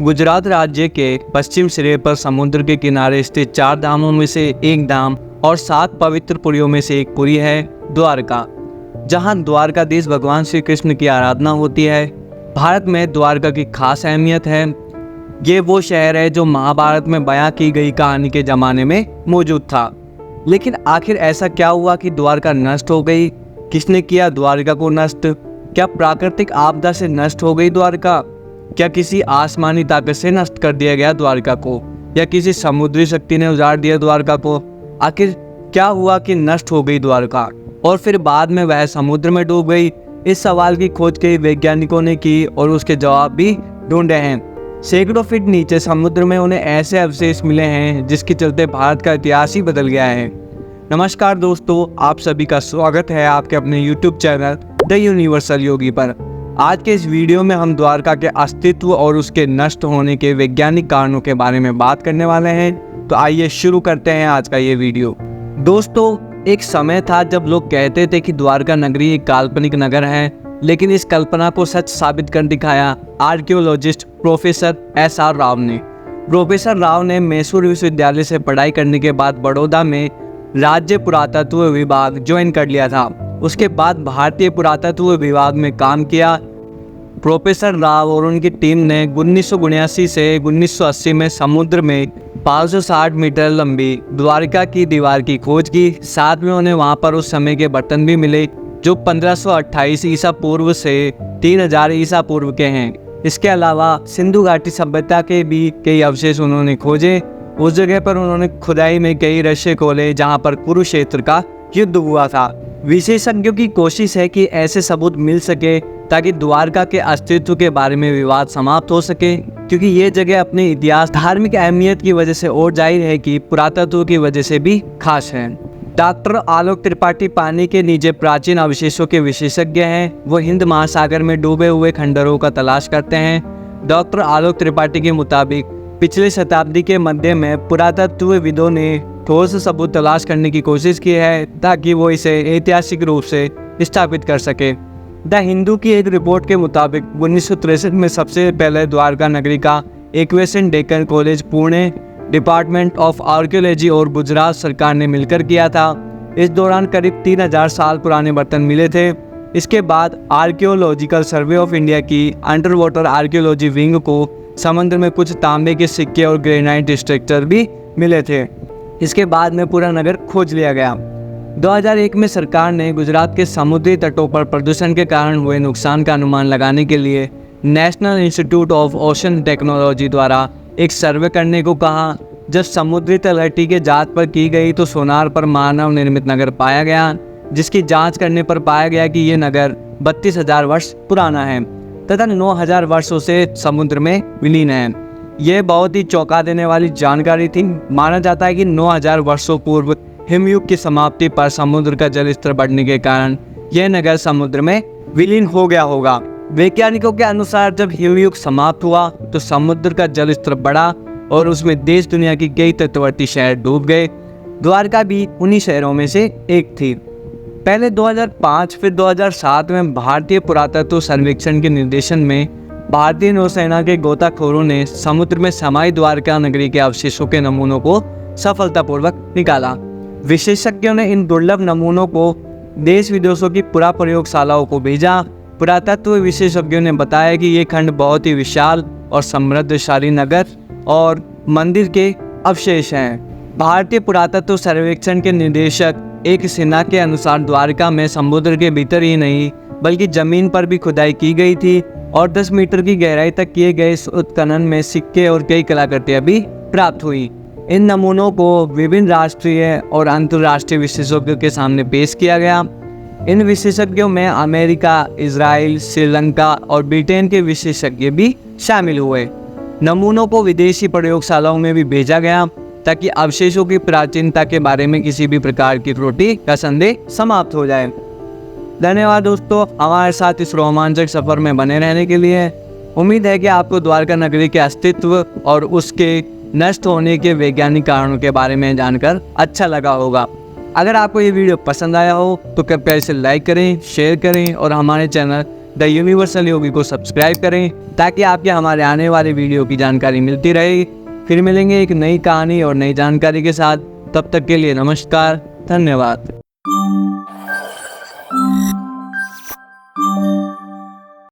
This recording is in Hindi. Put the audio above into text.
गुजरात राज्य के पश्चिम सिरे पर समुद्र के किनारे स्थित 4 धामों में से एक धाम और 7 पवित्र पुरियों में से एक पुरी है द्वारका, जहां द्वारकाधीश भगवान श्री कृष्ण की आराधना होती है। भारत में द्वारका की खास अहमियत है। ये वो शहर है जो महाभारत में बयां की गई कहानी के ज़माने में मौजूद था। लेकिन आखिर ऐसा क्या हुआ कि द्वारका नष्ट हो गई? किसने किया द्वारका को नष्ट? क्या प्राकृतिक आपदा से नष्ट हो गई द्वारका? क्या किसी आसमानी ताकत से नष्ट कर दिया गया द्वारका को, या किसी समुद्री शक्ति ने उजाड़ दिया द्वारका को? आखिर क्या हुआ कि नष्ट हो गई द्वारका और फिर बाद में वह समुद्र में डूब गई? इस सवाल की खोज कई वैज्ञानिकों ने की और उसके जवाब भी ढूंढे हैं। सैकड़ों फीट नीचे समुद्र में उन्हें ऐसे अवशेष मिले हैं जिसके चलते भारत का इतिहास ही बदल गया है। नमस्कार दोस्तों, आप सभी का स्वागत है आपके अपने YouTube चैनल द यूनिवर्सल योगी पर। आज के इस वीडियो में हम द्वारका के अस्तित्व और उसके नष्ट होने के वैज्ञानिक कारणों के बारे में बात करने वाले हैं। तो आइए शुरू करते हैं आज का ये वीडियो। दोस्तों, एक समय था जब लोग कहते थे कि द्वारका नगरी एक काल्पनिक नगर है, लेकिन इस कल्पना को सच साबित कर दिखाया आर्कियोलॉजिस्ट प्रोफेसर SR राव ने। प्रोफेसर राव ने मैसूर विश्वविद्यालय से पढ़ाई करने के बाद बड़ौदा में राज्य पुरातत्व विभाग ज्वाइन कर लिया था। उसके बाद भारतीय पुरातत्व विभाग में काम किया। प्रोफेसर राव और उनकी टीम ने 1979 से 1980 में समुद्र में 560 मीटर लंबी द्वारका की दीवार की खोज की। साथ में उन्हें वहां पर उस समय के बर्तन भी मिले जो 1528 ईसा पूर्व से 3000 ईसा पूर्व के हैं। इसके अलावा सिंधु घाटी सभ्यता के भी कई अवशेष उन्होंने खोजे। उस जगह पर उन्होंने खुदाई में कई रहस्य खोले जहां पर कुरुक्षेत्र का युद्ध हुआ था। विशेषज्ञों की कोशिश है कि ऐसे सबूत मिल सके ताकि द्वारका के अस्तित्व के बारे में विवाद समाप्त हो सके, क्योंकि ये जगह अपने इतिहास, धार्मिक अहमियत की वजह से और जाहिर है कि पुरातत्व की वजह से भी खास है। डॉक्टर आलोक त्रिपाठी पानी के नीचे प्राचीन अवशेषों के विशेषज्ञ हैं। वो हिंद महासागर में डूबे हुए खंडरों का तलाश करते हैं। डॉक्टर आलोक त्रिपाठी के मुताबिक पिछले शताब्दी के मध्य में पुरातत्वविदों ने ठोस सबूत तलाश करने की कोशिश की है ताकि वो इसे ऐतिहासिक रूप से स्थापित कर सके। द हिंदू की एक रिपोर्ट के मुताबिक 1963 में सबसे पहले द्वारका नगरी का equation Deccan college, Pune, department of archaeology और गुजरात सरकार ने मिलकर किया था। इस दौरान करीब 3000 साल पुराने बर्तन मिले थे। इसके बाद आर्कियोलॉजिकल सर्वे ऑफ इंडिया की अंडर वाटर आर्कियोलॉजी विंग को समुद्र में कुछ तांबे के सिक्के और ग्रेनाइट स्ट्रक्चर भी मिले थे। इसके बाद में पूरा नगर खोज लिया गया। 2001 में सरकार ने गुजरात के समुद्री तटों पर प्रदूषण के कारण हुए नुकसान का अनुमान लगाने के लिए national institute of ocean technology द्वारा एक सर्वे करने को कहा। जब समुद्री तलहटी के जांच पर की गई तो सोनार पर मानव निर्मित नगर पाया गया, जिसकी जांच करने पर पाया गया कि ये नगर 32,000 वर्ष पुराना है तथा 9,000 वर्षों से समुद्र में विलीन है। यह बहुत ही चौंका देने वाली जानकारी थी। माना जाता है कि 9,000 वर्षों पूर्व हिमयुग की समाप्ति पर समुद्र का जल स्तर बढ़ने के कारण यह नगर समुद्र में विलीन हो गया होगा। वैज्ञानिकों के अनुसार जब हिमयुग समाप्त हुआ तो समुद्र का जल स्तर बढ़ा और उसमें देश दुनिया की कई तटवर्ती शहर डूब गए। द्वारका भी उन्हीं शहरों में से एक थी। पहले 2005 फिर 2007 में भारतीय पुरातत्व सर्वेक्षण के निर्देशन में भारतीय नौसेना के गोताखोरों ने समुद्र में समाई द्वारका नगरी के अवशेषों के नमूनों को सफलतापूर्वक निकाला। विशेषज्ञों ने इन दुर्लभ नमूनों को देश विदेशों की पुरा प्रयोगशालाओं को भेजा। पुरातत्व विशेषज्ञों ने बताया कि ये खंड बहुत ही विशाल और समृद्धशाली नगर और मंदिर के अवशेष हैं। भारतीय पुरातत्व सर्वेक्षण के निदेशक एक सिन्हा के अनुसार द्वारका में समुद्र के भीतर ही नहीं बल्कि जमीन पर भी खुदाई की गई थी और 10 मीटर की गहराई तक किए गए इस उत्खनन में सिक्के और कई कलाकृतियां भी प्राप्त हुई। इन नमूनों को विभिन्न राष्ट्रीय और अंतर्राष्ट्रीय विशेषज्ञों के सामने पेश किया गया। इन विशेषज्ञों में अमेरिका, इजराइल, श्रीलंका और ब्रिटेन के विशेषज्ञ भी शामिल हुए। नमूनों को विदेशी प्रयोगशालाओं में भी भेजा गया ताकि अवशेषों की प्राचीनता के बारे में किसी भी प्रकार की त्रुटि का संदेह समाप्त हो जाए। धन्यवाद दोस्तों, हमारे साथ इस रोमांचक सफर में बने रहने के लिए। उम्मीद है कि आपको द्वारका नगरी के अस्तित्व और उसके नष्ट होने के वैज्ञानिक कारणों के बारे में जानकर अच्छा लगा होगा। अगर आपको ये वीडियो पसंद आया हो तो कृपया इसे लाइक करें, शेयर करें और हमारे चैनल द यूनिवर्सल योगी को सब्सक्राइब करें ताकि आपके हमारे आने वाले वीडियो की जानकारी मिलती रहे। फिर मिलेंगे एक नई कहानी और नई जानकारी के साथ। तब तक के लिए नमस्कार, धन्यवाद।